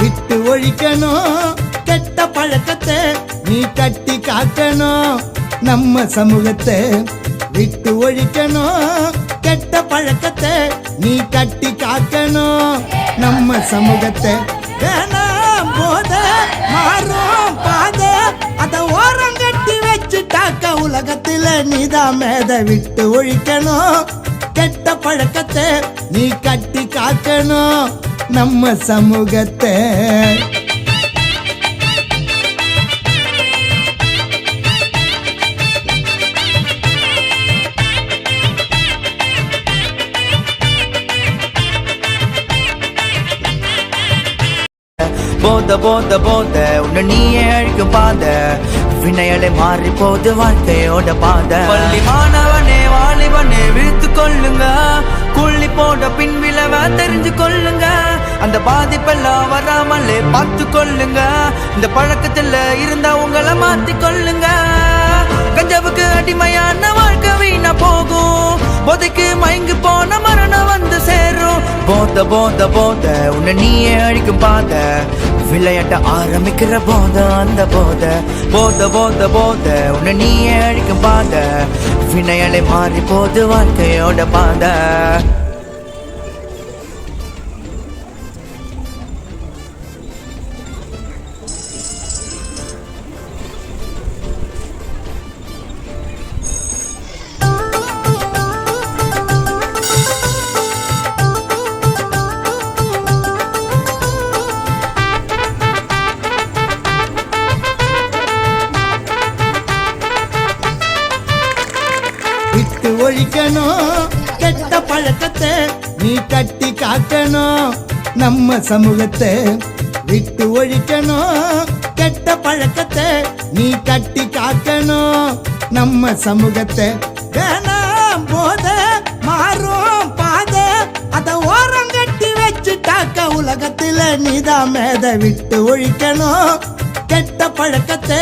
விட்டு ஒழிக்கணும் கெட்ட பழக்கத்தை நீ கட்டி காக்கணும் நம்ம சமூகத்தை விட்டு ஒழிக்கணும் கெட்ட பழக்கத்தை நீ கட்டி காக்கணும் நம்ம சமூகத்தை வேணாம் போத மாறும் பாத அத ஓரம் கட்டி வச்சுட்டாக்க உலகத்துல நீதான் மேத விட்டு ஒழிக்கணும் கெட்ட பழக்கத்தை நீ கட்டி காக்கணும் நம்ம சமூகத்தை போத போத போத உன்னை நீயே அழிக்கும் பாத வினையலை மாறி போது வாழ்க்கையோட பாத பள்ளி மாணவனே வாலிபனே விழித்து கொள்ளுங்க குள்ளி போட பின் விளைவ தெரிஞ்சு கொள்ளுங்க அந்த பாதிப்பெல்லாம் வராமலே பார்த்து கொள்ளுங்க இந்த பழக்கத்துல இருந்தா உங்களை மாத்தி கொள்ளுங்க கஞ்சவுக்கு அடிமையான வாழ்க்கை வீணா போகும் போதைக்கு மயங்கி போன மரணம் வந்து சேரும் போத போத போத உன்னை நீயே அழிக்கும் பாத விளையாட்ட ஆரம்பிக்கிற போத அந்த போத போத போத போத உன்னை நீயே அழிக்கும் பாத வினையலை மாறி போது வாழ்க்கையோட பாத விட்டு ஒழிக்கணும் கெட்ட பழக்கத்தை நீ கட்டி காக்கணும் நம்ம சமூகத்தை விட்டு ஒழிக்கணும் கெட்ட பழக்கத்தை நீ கட்டி காக்கணும் நம்ம சமூகத்தை வேணாம் போத மாறும் பாத அத ஓரம் கட்டி வச்சுட்டாக்க உலகத்துல நீதான் மேத விட்டு ஒழிக்கணும் கெட்ட பழக்கத்தை